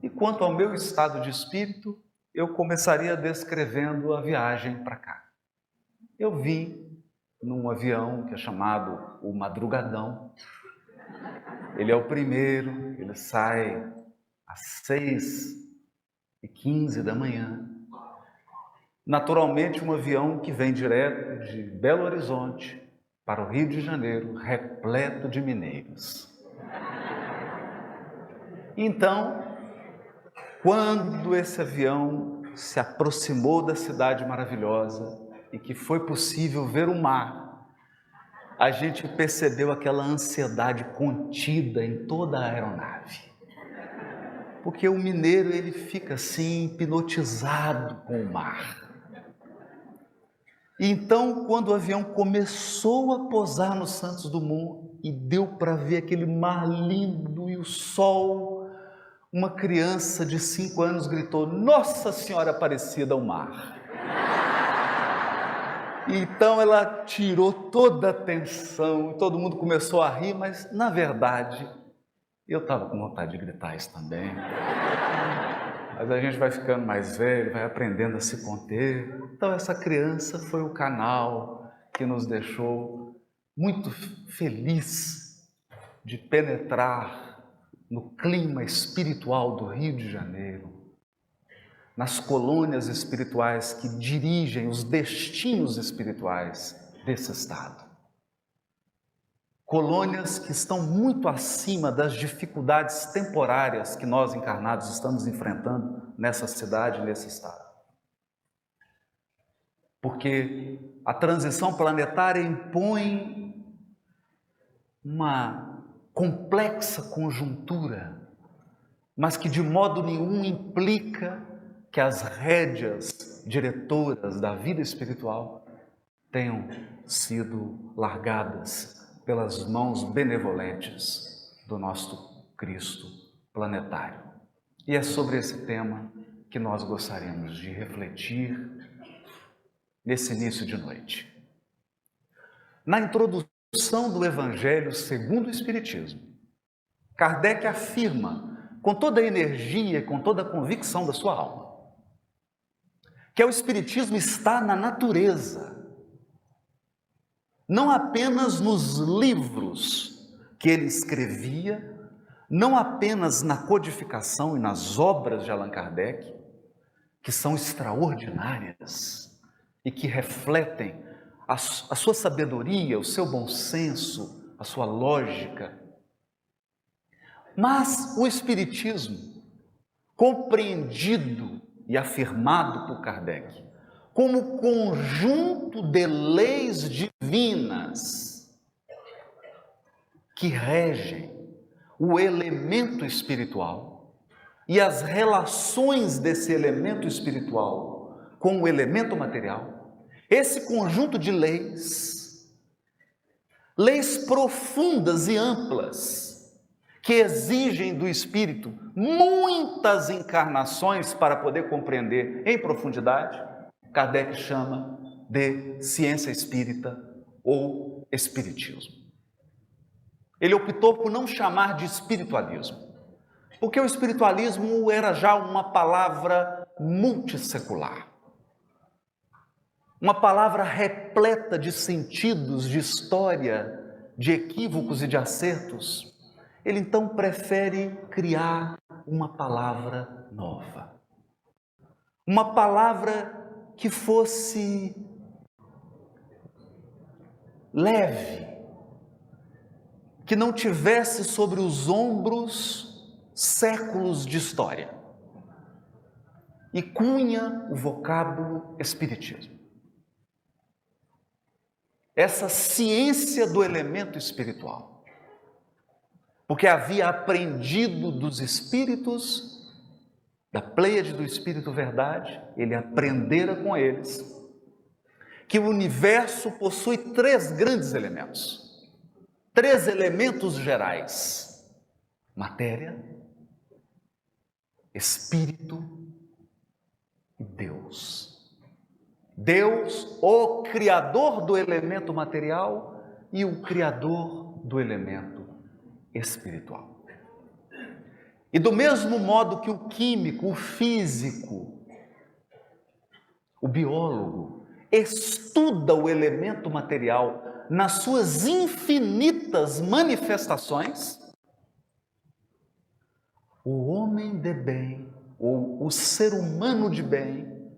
E quanto ao meu estado de espírito, eu começaria descrevendo a viagem para cá. Eu vim num avião que é chamado o Madrugadão. Ele é o primeiro, ele sai às 6h15 da manhã. Naturalmente, um avião que vem direto de Belo Horizonte para o Rio de Janeiro, repleto de mineiros. Então, quando esse avião se aproximou da cidade maravilhosa e que foi possível ver o mar, a gente percebeu aquela ansiedade contida em toda a aeronave. Porque o mineiro, ele fica assim, hipnotizado com o mar. Então, quando o avião começou a pousar no Santos Dumont e deu para ver aquele mar lindo e o sol, uma criança de 5 anos gritou: "Nossa Senhora Aparecida ao mar!" Então ela tirou toda a atenção, todo mundo começou a rir, mas na verdade eu estava com vontade de gritar isso também. Mas a gente vai ficando mais velho, vai aprendendo a se conter. Então essa criança foi o canal que nos deixou muito feliz de penetrar no clima espiritual do Rio de Janeiro, nas colônias espirituais que dirigem os destinos espirituais desse estado. Colônias que estão muito acima das dificuldades temporárias que nós encarnados estamos enfrentando nessa cidade, nesse estado. Porque a transição planetária impõe uma complexa conjuntura, mas que de modo nenhum implica que as rédeas diretoras da vida espiritual tenham sido largadas pelas mãos benevolentes do nosso Cristo planetário. E é sobre esse tema que nós gostaríamos de refletir nesse início de noite. Na introdução do Evangelho segundo o Espiritismo, Kardec afirma, com toda a energia e com toda a convicção da sua alma, que o Espiritismo está na natureza, não apenas nos livros que ele escrevia, não apenas na codificação e nas obras de Allan Kardec, que são extraordinárias e que refletem a sua sabedoria, o seu bom senso, a sua lógica, mas o Espiritismo, compreendido e afirmado por Kardec como conjunto de leis divinas que regem o elemento espiritual e as relações desse elemento espiritual com o elemento material, esse conjunto de leis profundas e amplas, que exigem do espírito muitas encarnações para poder compreender em profundidade, Kardec chama de ciência espírita ou espiritismo. Ele optou por não chamar de espiritualismo, porque o espiritualismo era já uma palavra multissecular, uma palavra repleta de sentidos, de história, de equívocos e de acertos. Ele então prefere criar uma palavra nova, uma palavra que fosse leve, que não tivesse sobre os ombros séculos de história, e cunha o vocábulo espiritismo. Essa ciência do elemento espiritual, porque havia aprendido dos espíritos, da Pleiade do Espírito Verdade, ele aprendera com eles, que o universo possui 3 grandes elementos, 3 elementos gerais: matéria, espírito e Deus. Deus, o criador do elemento material e o criador do elemento espiritual. E do mesmo modo que o químico, o físico, o biólogo estuda o elemento material nas suas infinitas manifestações, o homem de bem, ou o ser humano de bem,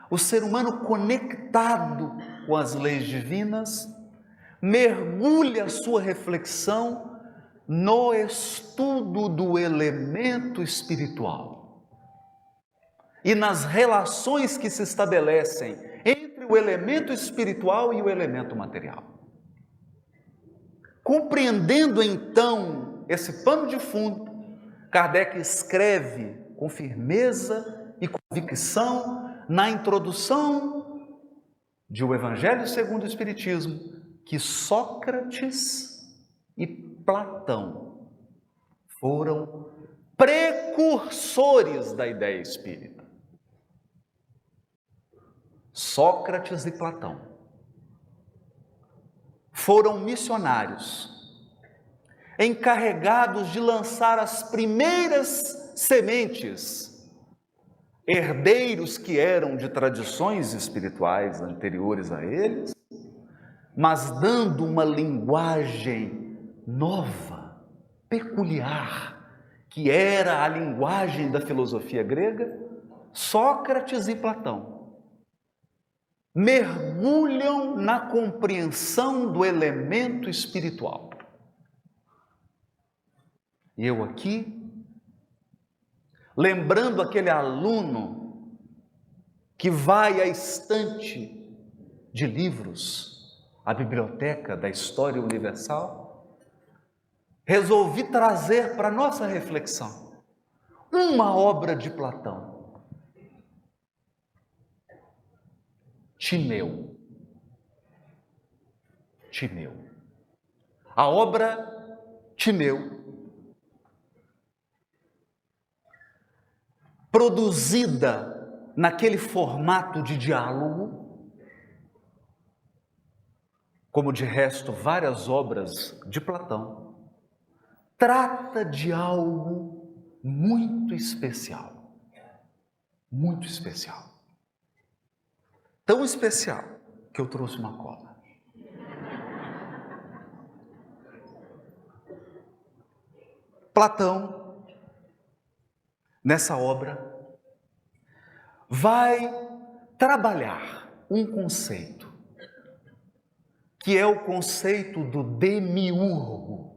o ser humano conectado com as leis divinas, mergulha a sua reflexão no estudo do elemento espiritual e nas relações que se estabelecem entre o elemento espiritual e o elemento material. Compreendendo então esse pano de fundo, Kardec escreve com firmeza e convicção na introdução de O Evangelho segundo o Espiritismo que Sócrates e Platão foram precursores da ideia espírita. Sócrates e Platão foram missionários encarregados de lançar as primeiras sementes, herdeiros que eram de tradições espirituais anteriores a eles, mas dando uma linguagem nova, peculiar, que era a linguagem da filosofia grega. Sócrates e Platão mergulham na compreensão do elemento espiritual. E eu aqui, lembrando aquele aluno que vai à estante de livros, à biblioteca da História Universal, resolvi trazer para nossa reflexão uma obra de Platão, Timeu. A obra Timeu, produzida naquele formato de diálogo, como de resto várias obras de Platão, trata de algo muito especial. Muito especial. Tão especial que eu trouxe uma cola. Platão, nessa obra, vai trabalhar um conceito, que é o conceito do demiurgo.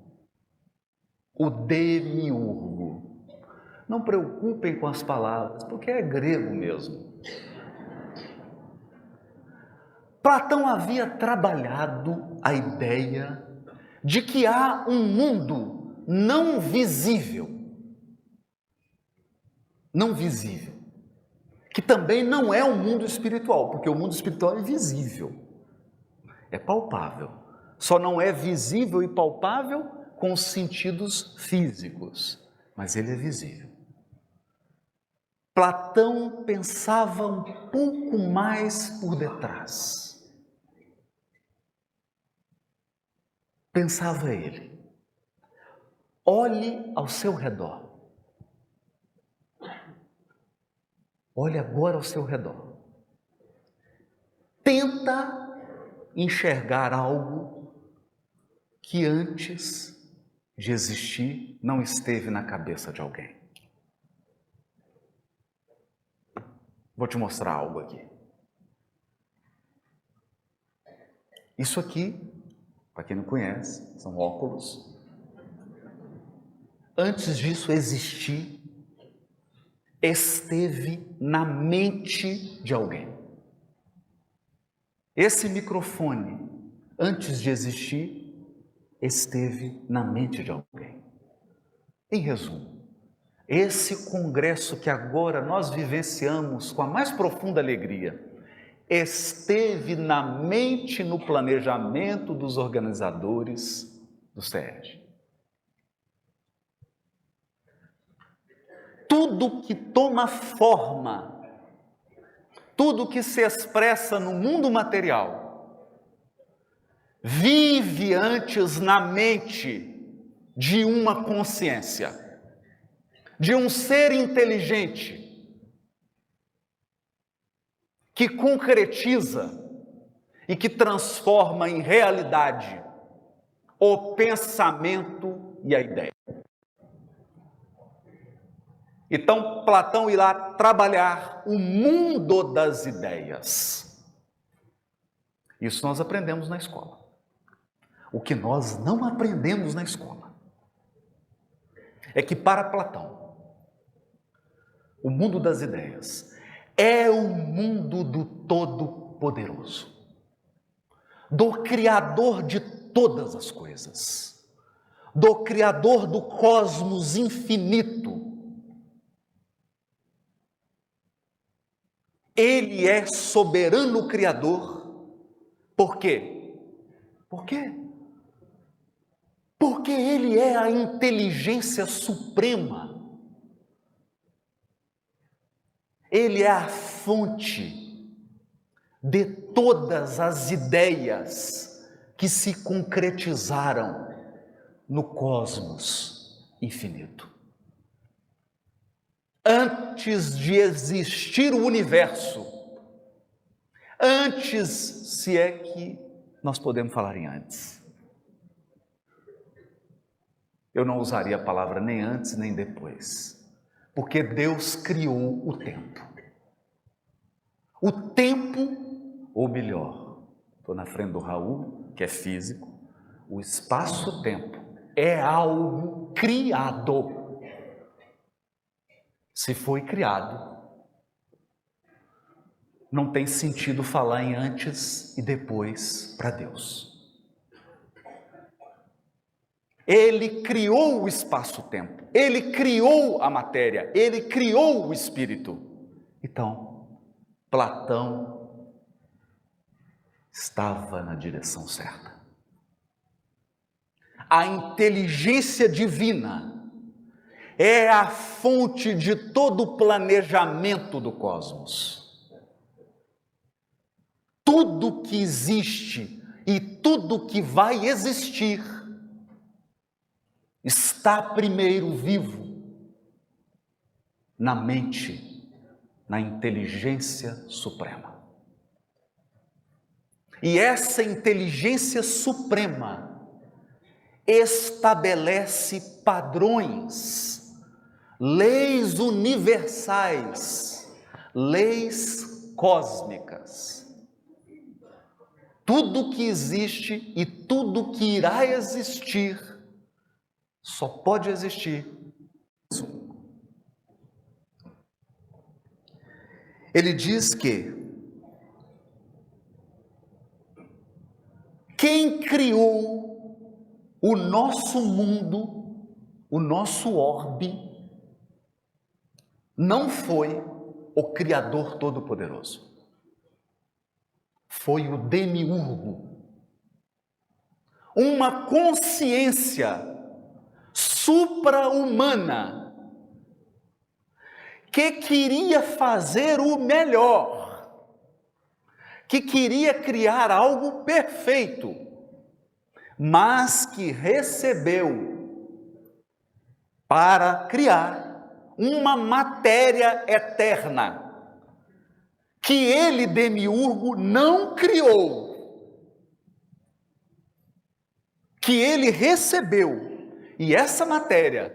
O demiurgo. Não preocupem com as palavras, porque é grego mesmo. Platão havia trabalhado a ideia de que há um mundo não visível, que também não é o mundo espiritual, porque o mundo espiritual é visível, é palpável, só não é visível e palpável com os sentidos físicos, mas ele é visível. Platão pensava um pouco mais por detrás. Pensava ele, olhe ao seu redor. Olhe agora ao seu redor. Tenta enxergar algo que antes de existir não esteve na cabeça de alguém. Vou te mostrar algo aqui. Isso aqui, para quem não conhece, são óculos. Antes disso existir, esteve na mente de alguém. Esse microfone, antes de existir, esteve na mente de alguém. Em resumo, esse congresso que agora nós vivenciamos com a mais profunda alegria, esteve na mente, no planejamento dos organizadores do SERJ. Tudo que toma forma, tudo que se expressa no mundo material, vive antes na mente de uma consciência. de um ser inteligente que concretiza e que transforma em realidade o pensamento e a ideia. Então, Platão irá trabalhar o mundo das ideias. Isso nós aprendemos na escola. O que nós não aprendemos na escola é que, para Platão, o mundo das ideias é o mundo do Todo-Poderoso, do Criador de todas as coisas, do Criador do cosmos infinito. Ele é soberano Criador. Por quê? Por quê? Porque Ele é a inteligência suprema. Ele é a fonte de todas as ideias que se concretizaram no cosmos infinito. Antes de existir o universo, antes, se é que nós podemos falar em antes. Eu não usaria a palavra nem antes nem depois, porque Deus criou o tempo. O tempo, ou melhor, estou na frente do Raul, que é físico, o espaço-tempo é algo criado. Se foi criado, não tem sentido falar em antes e depois para Deus. Ele criou o espaço-tempo, Ele criou a matéria, Ele criou o espírito. Então, Platão estava na direção certa. A inteligência divina é a fonte de todo o planejamento do cosmos. Tudo que existe e tudo que vai existir está primeiro vivo na mente, na inteligência suprema. E essa inteligência suprema estabelece padrões, leis universais, leis cósmicas. Tudo que existe e tudo que irá existir só pode existir. Ele diz que quem criou o nosso mundo, o nosso orbe, não foi o Criador Todo-Poderoso. Foi o demiurgo. Uma consciência supra-humana que queria fazer o melhor, que queria criar algo perfeito, mas que recebeu para criar uma matéria eterna que ele, demiurgo, não criou, que ele recebeu. E essa matéria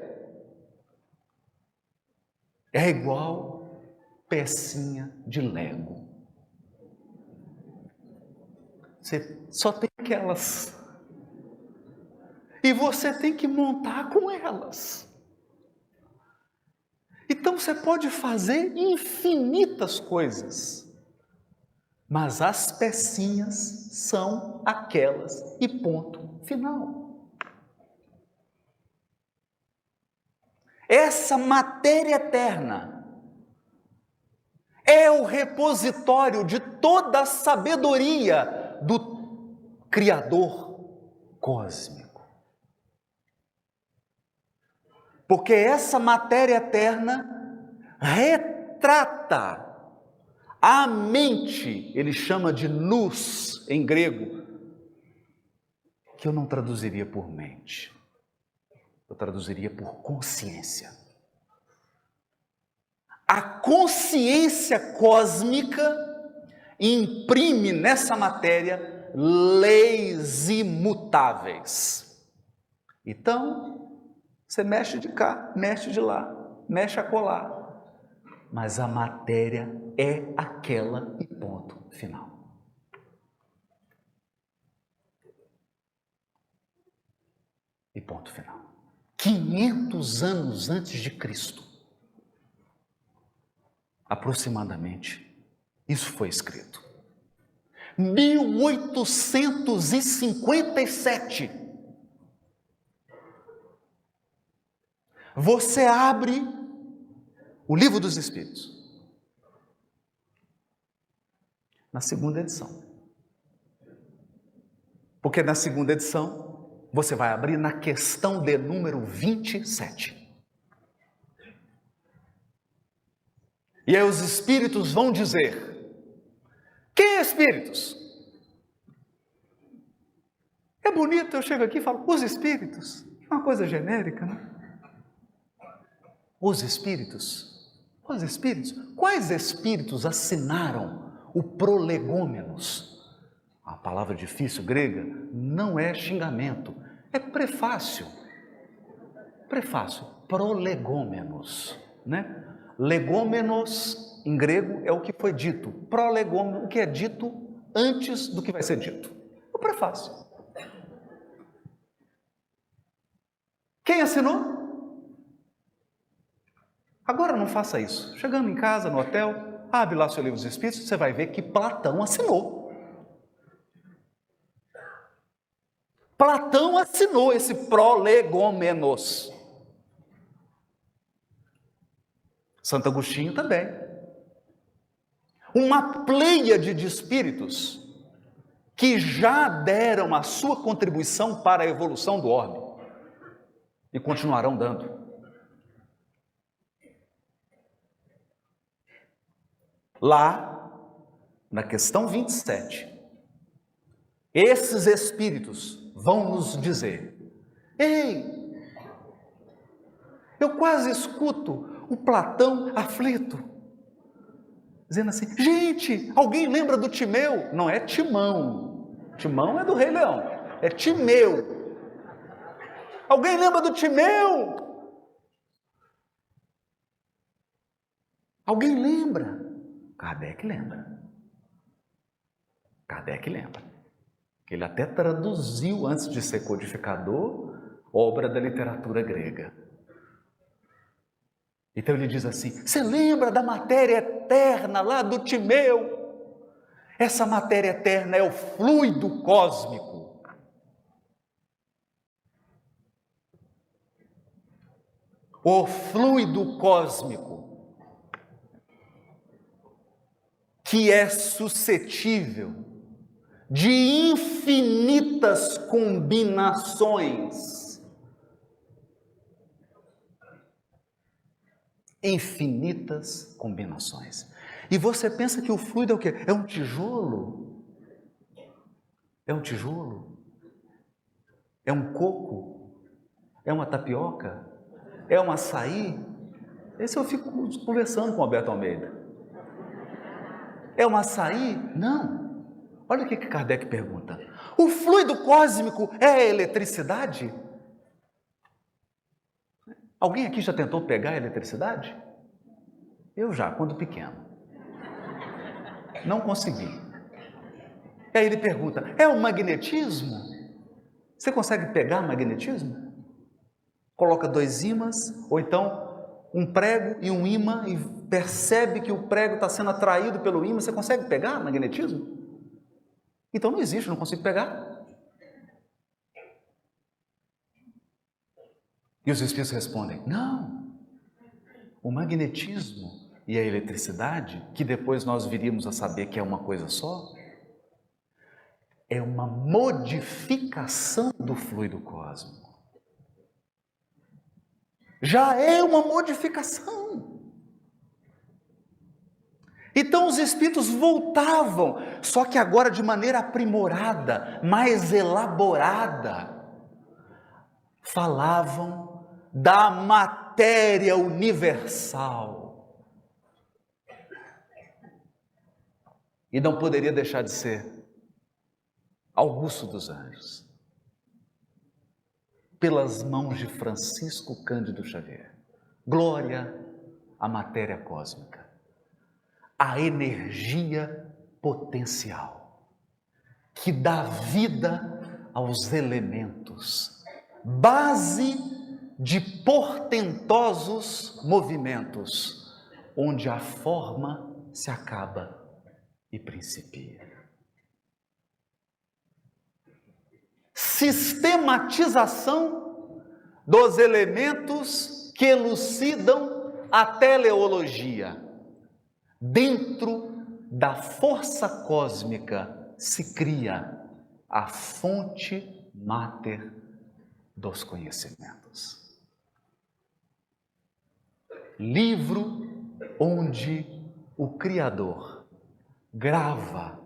é igual pecinha de Lego. Você só tem aquelas. E você tem que montar com elas. Então você pode fazer infinitas coisas, mas as pecinhas são aquelas e ponto final. Essa matéria eterna é o repositório de toda a sabedoria do Criador cósmico. Porque essa matéria eterna retrata a mente, ele chama de nous em grego, que eu não traduziria por mente, eu traduziria por consciência. a consciência cósmica imprime nessa matéria leis imutáveis. Então, você mexe de cá, mexe de lá, mexe acolá, mas a matéria é aquela e ponto final. E ponto final. 500 anos antes de Cristo, aproximadamente, isso foi escrito. 1857. Você abre o Livro dos Espíritos, na segunda edição. Porque na segunda edição, você vai abrir na questão de número 27. E aí os espíritos vão dizer: quem é espíritos? É bonito, eu chego aqui e falo, os espíritos. É uma coisa genérica, né? Os espíritos. Os espíritos. Quais espíritos assinaram o prolegômenos? A palavra difícil grega não é xingamento, é prefácio. Prefácio, prolegômenos, né? Legômenos, em grego, é o que foi dito. Prolegômeno, o que é dito antes do que vai ser dito. O prefácio. Quem assinou? Agora não faça isso. Chegando em casa, no hotel, abre lá seu livro dos Espíritos, você vai ver que Platão assinou. Platão assinou esse prolegômenos. Santo Agostinho também. Uma pleiade de espíritos que já deram a sua contribuição para a evolução do orbe e continuarão dando. Lá, na questão 27, esses espíritos vão nos dizer: ei, eu quase escuto o Platão aflito, dizendo assim: gente, alguém lembra do Timeu? Não é Timão, Timão é do Rei Leão, é Timeu. Alguém lembra do Timeu? Alguém lembra? Kardec lembra. Kardec lembra. Ele até traduziu, antes de ser codificador, obra da literatura grega. Então ele diz assim: você lembra da matéria eterna lá do Timeu? Essa matéria eterna é o fluido cósmico. O fluido cósmico que é suscetível de infinitas combinações. Infinitas combinações. E você pensa que o fluido é o quê? É um tijolo? É um tijolo? É um coco? É uma tapioca? É um açaí? Esse eu fico conversando com o Alberto Almeida. É um açaí? Não. Olha o que Kardec pergunta. O fluido cósmico é a eletricidade? Alguém aqui já tentou pegar a eletricidade? Eu já, quando pequeno. Não consegui. E aí ele pergunta: é o magnetismo? Você consegue pegar magnetismo? Coloca dois ímãs, ou então um prego e um ímã, e percebe que o prego está sendo atraído pelo ímã. Você consegue pegar magnetismo? Então não existe, não consigo pegar. E os espíritos respondem: não, o magnetismo e a eletricidade, que depois nós viríamos a saber que é uma coisa só, é uma modificação do fluido cósmico. Já é uma modificação. Então os espíritos voltavam, só que agora de maneira aprimorada, mais elaborada, falavam da matéria universal. e não poderia deixar de ser Augusto dos Anjos, pelas mãos de Francisco Cândido Xavier. Glória à matéria cósmica, à energia potencial, que dá vida aos elementos, base de portentosos movimentos, onde a forma se acaba e principia. Sistematização dos elementos que elucidam a teleologia. Dentro da força cósmica se cria a fonte máter dos conhecimentos. Livro onde o Criador grava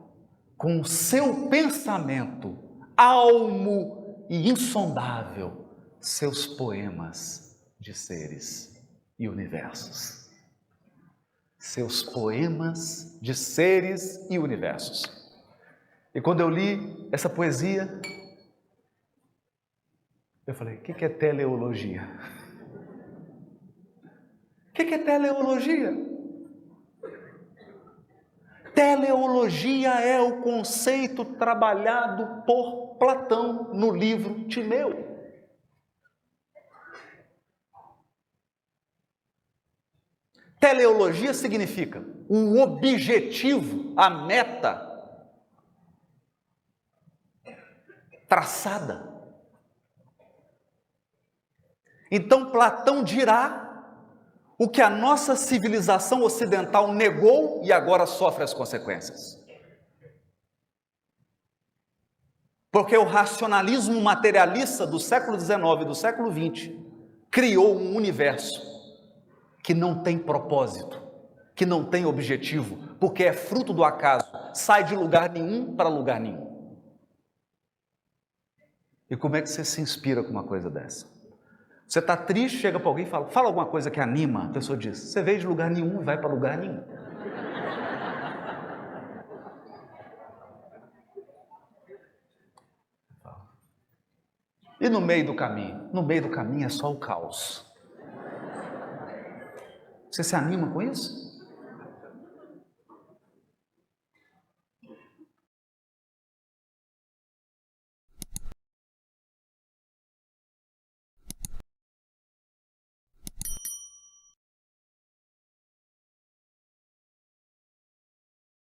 com seu pensamento almo e insondável seus poemas de seres e universos. Seus poemas de seres e universos. E quando eu li essa poesia, eu falei, o que é teleologia? O que é teleologia? Teleologia é o conceito trabalhado por Platão no livro Timeu. Teleologia significa o objetivo, a meta traçada. Então Platão dirá o que a nossa civilização ocidental negou e agora sofre as consequências. Porque o racionalismo materialista do século XIX e do século XX criou um universo que não tem propósito, que não tem objetivo, porque é fruto do acaso, sai de lugar nenhum para lugar nenhum. E como é que você se inspira com uma coisa dessa? Você está triste, chega para alguém e fala alguma coisa que anima, a pessoa diz, você veio de lugar nenhum e vai para lugar nenhum. E no meio do caminho? No meio do caminho é só o caos. Você se anima com isso?